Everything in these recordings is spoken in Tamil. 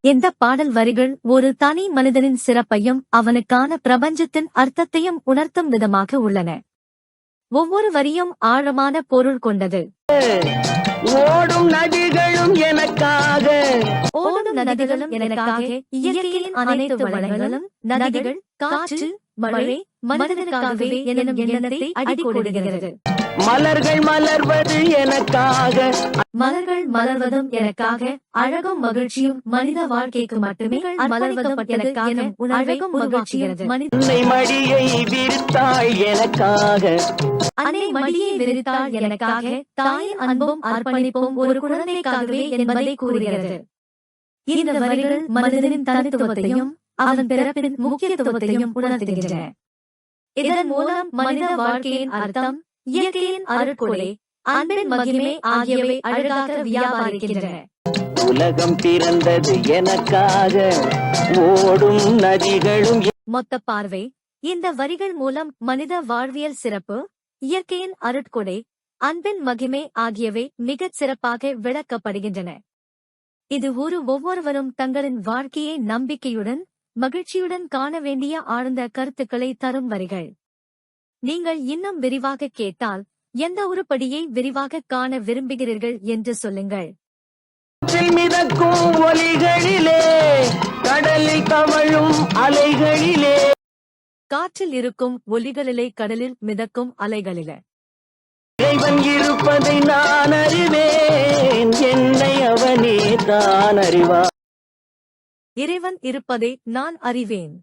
இந்த பாடல் வரிகள் ஒரு தனி மனிதனின் சிறப்பையும் அவனுக்கான பிரபஞ்சத்தின் அர்த்தத்தையும் உணர்த்தும் விதமாக உள்ளன. ஒவ்வொரு வரியும் ஆழமான பொருள் கொண்டது. ஓடும் நதிகளும் எனக்காக, ஓடும் நதிகளும் எனக்காக, இயற்கையின் அனைத்து வளங்களும், நதிகள், காற்று, மழை, மனிதனுக்காகவே எனும் எண்ணத்தை அடிக்கோடுகிறது. மலர்கள் மலர்வது எனக்காக, மலர்கள் மலர்வதும் எனக்காக, அழகும் மகிழ்ச்சியும் மனித வாழ்க்கைக்கு மட்டுமே மலர்வதும் எனக்காக, அழகும் மகிழ்ச்சியும் அன்னை மடியை விரித்தாள் எனக்காக, அன்னை மடியை விரித்தாள் எனக்காக, தாயின் அன்பும் அர்ப்பணிப்பும் ஒரு குழந்தைக்காகவே என்பதை கூறுகிறது. இந்த வரிகள் மனிதனின் தனித்துவத்தையும் அவன் பிறப்பின் முக்கியத்துவத்தையும் உணர்த்துகின்றன. இதன் மூலம் மனித வாழ்க்கையின் அர்த்தம், இயற்கையின் அருட்கொடை, அன்பின் மகிமை ஆகியவை அழகாக வியாபாரிக்கின்றன. உலகம் பிறந்தது எனக்காக, ஓடும் நதிகளும். மொத்த பார்வை: இந்த வரிகள் மூலம் மனித வாழ்வியல் சிறப்பு, இயற்கையின் அருட்கொடை, அன்பின் மகிமை ஆகியவை மிகச் சிறப்பாக விளக்கப்படுகின்றன. இது ஒவ்வொருவரும் தங்களின் வாழ்க்கையை நம்பிக்கையுடன், மகிழ்ச்சியுடன் காண வேண்டிய ஆழ்ந்த கருத்துக்களை தரும் வரிகள். நீங்கள் இன்னும் விரிவாக கேட்டால் எந்த உருப்படியை விரிவாக காண விரும்புகிறீர்கள் என்று சொல்லுங்கள். மிதக்கும் ஒலிகளிலே, கடலில் தவழும் அலைகளிலே, காற்றில் இருக்கும் ஒலிகளிலே, கடலில் மிதக்கும் அலைகளிலே இறைவன் இருப்பதை நான் அறிவேன், என்னை அவனே தான் அறிவான். இறைவன் இருப்பதை நான் அறிவேன்.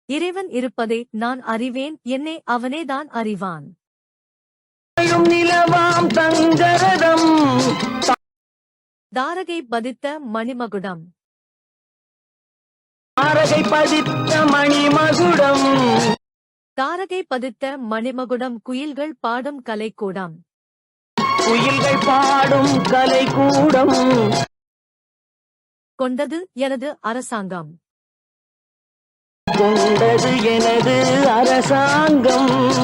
இறைவன் இருப்பதை நான் அறிவேன், என்னை அவனேதான் அறிவான். நிலவாம் தங்கரதம், தாரகை பதித்த மணிமகுடம், தாரகை பதித்த மணிமகுடம், தாரகை பதித்த மணிமகுடம், குயில்கள் பாடும் கலைக்கூடம், குயில்கள் பாடும் கலைக்கூடம், கொண்டது எனது அரசாங்கம், கொண்டது எனது அரசாங்கம்.